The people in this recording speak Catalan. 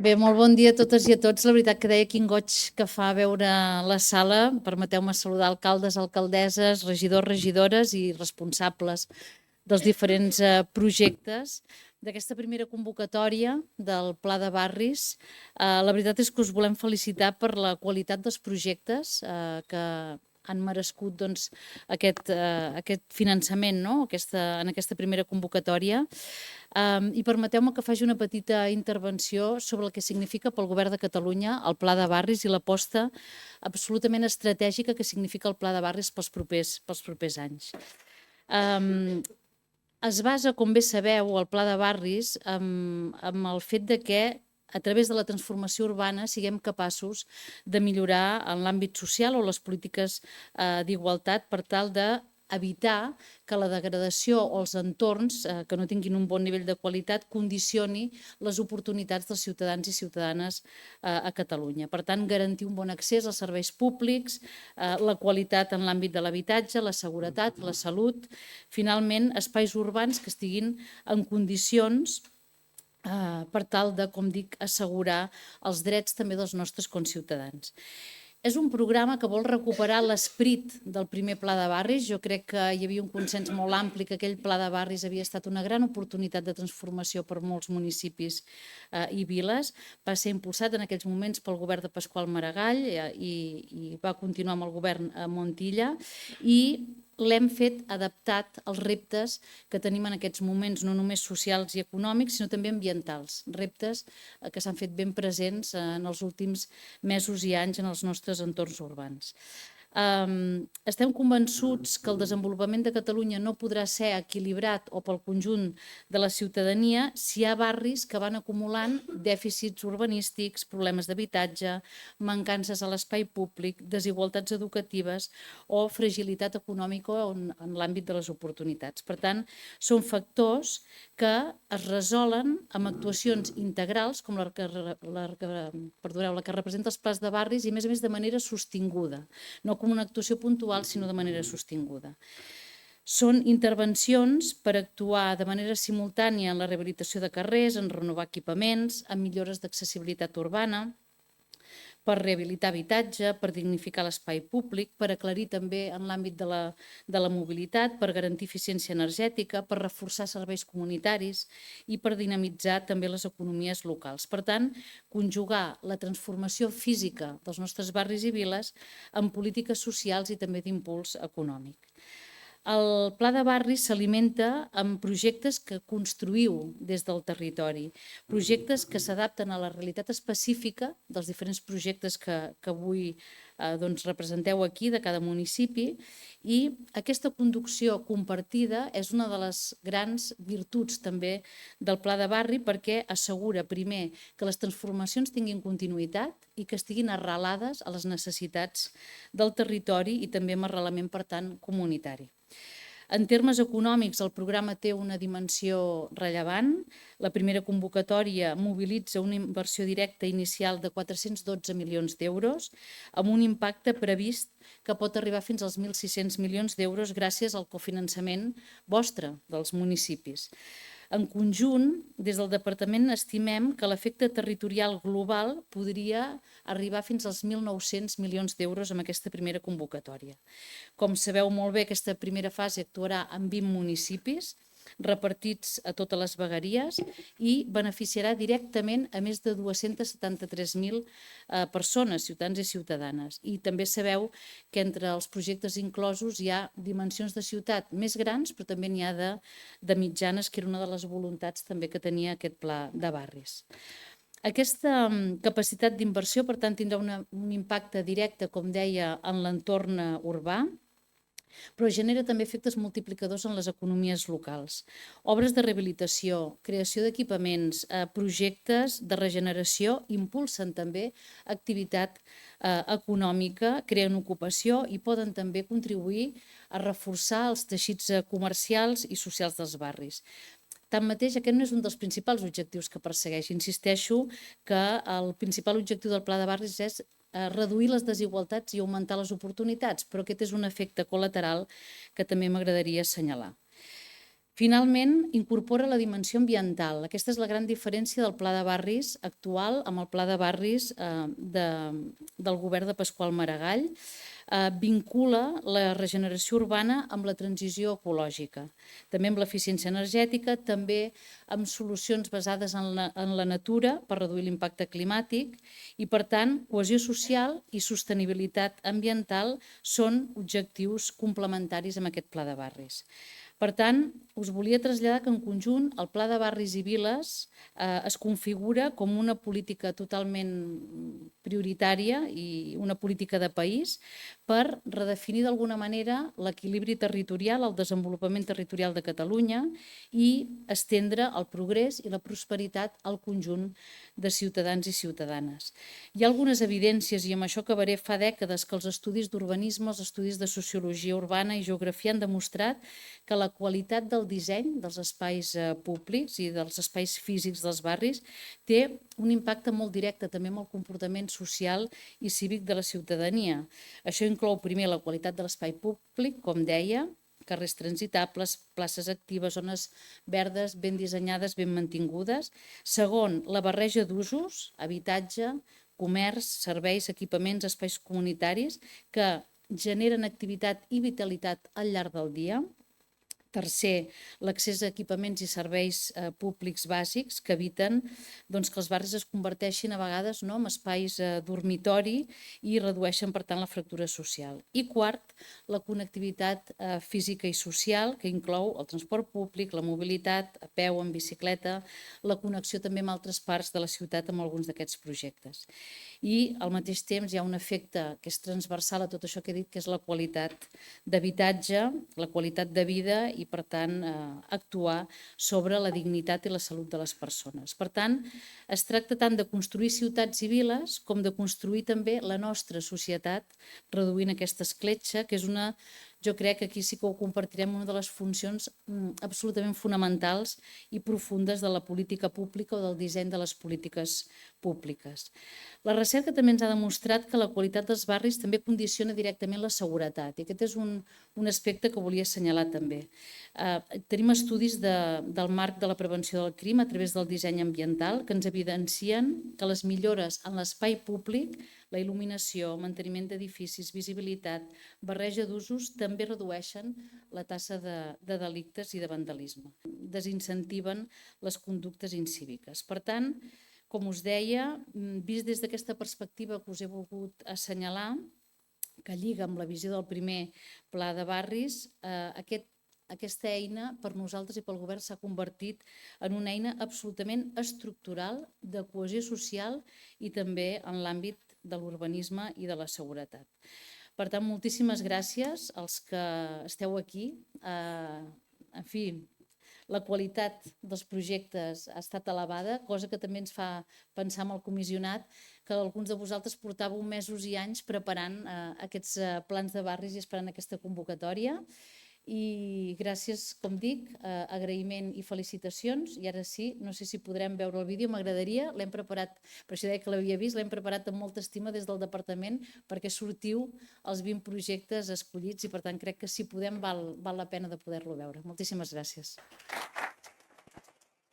Bé, molt bon dia a totes i a tots. La veritat que deia quin goig que fa veure la sala. Permeteu-me saludar alcaldes, alcaldesses, regidors, regidores i responsables dels diferents projectes d'aquesta primera convocatòria del Pla de Barris. La veritat és que us volem felicitar per la qualitat dels projectes que han merescut aquest finançament, no? En aquesta primera convocatòria. I permeteu-me que faci una petita intervenció sobre el que significa pel Govern de Catalunya el Pla de Barris i l'aposta absolutament estratègica que significa el Pla de Barris pels propers anys. Es basa, com bé sabeu, el Pla de Barris amb el fet de que a través de la transformació urbana siguem capaços de millorar en l'àmbit social o les polítiques d'igualtat per tal d'evitar que la degradació o els entorns que no tinguin un bon nivell de qualitat condicioni les oportunitats dels ciutadans i ciutadanes a Catalunya. Per tant, garantir un bon accés als serveis públics, la qualitat en l'àmbit de l'habitatge, la seguretat, la salut, finalment espais urbans que estiguin en condicions per tal de, com dic, assegurar els drets també dels nostres conciutadans. És un programa que vol recuperar l'esperit del primer Pla de Barris. Jo crec que hi havia un consens molt ampli que aquell Pla de Barris havia estat una gran oportunitat de transformació per molts municipis i viles. Va ser impulsat en aquells moments pel govern de Pasqual Maragall i va continuar amb el govern Montilla i l'hem fet adaptat als reptes que tenim en aquests moments, no només socials i econòmics, sinó també ambientals, reptes que s'han fet ben presents en els últims mesos i anys en els nostres entorns urbans. Estem convençuts que el desenvolupament de Catalunya no podrà ser equilibrat o pel conjunt de la ciutadania si hi ha barris que van acumulant dèficits urbanístics, problemes d'habitatge, mancances a l'espai públic, desigualtats educatives o fragilitat econòmica en l'àmbit de les oportunitats. Per tant, són factors que es resolen amb actuacions integrals com la que representa els plans de barris i, a més de manera sostinguda, no com una actuació puntual, sinó de manera sostinguda. Són intervencions per actuar de manera simultània en la rehabilitació de carrers, en renovar equipaments, en millores d'accessibilitat urbana, per rehabilitar habitatge, per dignificar l'espai públic, per aclarir també en l'àmbit de la mobilitat, per garantir eficiència energètica, per reforçar serveis comunitaris i per dinamitzar també les economies locals. Per tant, conjugar la transformació física dels nostres barris i viles amb polítiques socials i també d'impuls econòmic. El Pla de Barris s'alimenta amb projectes que construïu des del territori, projectes que s'adapten a la realitat específica dels diferents projectes que avui representeu aquí de cada municipi, i aquesta conducció compartida és una de les grans virtuts també del Pla de Barri perquè assegura, primer, que les transformacions tinguin continuïtat i que estiguin arrelades a les necessitats del territori i també amb arrelament, per tant, comunitari. En termes econòmics, el programa té una dimensió rellevant. La primera convocatòria mobilitza una inversió directa inicial de 412 milions d'euros, amb un impacte previst que pot arribar fins als 1.600 milions d'euros gràcies al cofinançament vostre dels municipis. En conjunt, des del departament estimem que l'efecte territorial global podria arribar fins als 1.900 milions d'euros amb aquesta primera convocatòria. Com sabeu molt bé, aquesta primera fase actuarà en 20 municipis repartits a totes les vegueries i beneficiarà directament a més de 273.000 persones, ciutadans i ciutadanes. I també sabeu que entre els projectes inclosos hi ha dimensions de ciutat més grans, però també n'hi ha de mitjanes, que era una de les voluntats també que tenia aquest pla de barris. Aquesta capacitat d'inversió, per tant, tindrà un impacte directe, com deia, en l'entorn urbà, però genera també efectes multiplicadors en les economies locals. Obres de rehabilitació, creació d'equipaments, projectes de regeneració impulsen també activitat econòmica, creen ocupació i poden també contribuir a reforçar els teixits comercials i socials dels barris. Tanmateix, aquest no és un dels principals objectius que persegueix. Insisteixo que el principal objectiu del Pla de Barris és reduir les desigualtats i augmentar les oportunitats, però aquest és un efecte col·lateral que també m'agradaria assenyalar. Finalment, incorpora la dimensió ambiental. Aquesta és la gran diferència del Pla de Barris actual amb el Pla de Barris del govern de Pasqual Maragall. Vincula la regeneració urbana amb la transició ecològica, també amb l'eficiència energètica, també amb solucions basades en la natura per reduir l'impacte climàtic i, per tant, cohesió social i sostenibilitat ambiental són objectius complementaris amb aquest Pla de Barris. Per tant, us volia traslladar que en conjunt el Pla de Barris i Viles es configura com una política totalment prioritària i una política de país per redefinir d'alguna manera l'equilibri territorial, el desenvolupament territorial de Catalunya i estendre el progrés i la prosperitat al conjunt de ciutadans i ciutadanes. Hi ha algunes evidències, i amb això acabaré, fa dècades que els estudis d'urbanisme, els estudis de sociologia urbana i geografia han demostrat que la qualitat del disseny dels espais públics i dels espais físics dels barris té un impacte molt directe també amb el comportament social i cívic de la ciutadania. Això inclou primer la qualitat de l'espai públic, com deia, carrers transitables, places actives, zones verdes ben dissenyades, ben mantingudes. Segon, la barreja d'usos, habitatge, comerç, serveis, equipaments, espais comunitaris que generen activitat i vitalitat al llarg del dia. Tercer, l'accés a equipaments i serveis públics bàsics que eviten que els barris es converteixin a vegades en espais dormitori i redueixen, per tant, la fractura social. I quart, la connectivitat física i social, que inclou el transport públic, la mobilitat a peu, en bicicleta, la connexió també amb altres parts de la ciutat amb alguns d'aquests projectes. I al mateix temps hi ha un efecte que és transversal a tot això que he dit, que és la qualitat d'habitatge, la qualitat de vida i, per tant, actuar sobre la dignitat i la salut de les persones. Per tant, es tracta tant de construir ciutats i viles com de construir també la nostra societat reduint aquesta escletxa, que és jo crec que aquí sí que ho compartirem, una de les funcions absolutament fonamentals i profundes de la política pública o del disseny de les polítiques públiques. La recerca també ens ha demostrat que la qualitat dels barris també condiciona directament la seguretat, i aquest és un aspecte que volia assenyalar també. Tenim estudis del marc de la prevenció del crim a través del disseny ambiental que ens evidencien que les millores en l'espai públic, la il·luminació, manteniment d'edificis, visibilitat, barreja d'usos, també redueixen la taxa de delictes i de vandalisme. Desincentiven les conductes incíviques. Per tant, com us deia, vist des d'aquesta perspectiva que us he volgut assenyalar, que lliga amb la visió del primer Pla de Barris, aquesta eina per nosaltres i pel govern s'ha convertit en una eina absolutament estructural de cohesió social i també en l'àmbit de l'urbanisme i de la seguretat. Per tant, moltíssimes gràcies als que esteu aquí. En fi, la qualitat dels projectes ha estat elevada, cosa que també ens fa pensar amb el comissionat que alguns de vosaltres portàveu mesos i anys preparant aquests plans de barris i esperant aquesta convocatòria. I gràcies, com dic, agraïment i felicitacions. I ara sí, no sé si podrem veure el vídeo, m'agradaria, l'hem preparat, per això deia que l'havia vist, l'hem preparat amb molta estima des del departament perquè sortiu els 20 projectes escollits i per tant crec que si podem val la pena de poder-lo veure. Moltíssimes gràcies.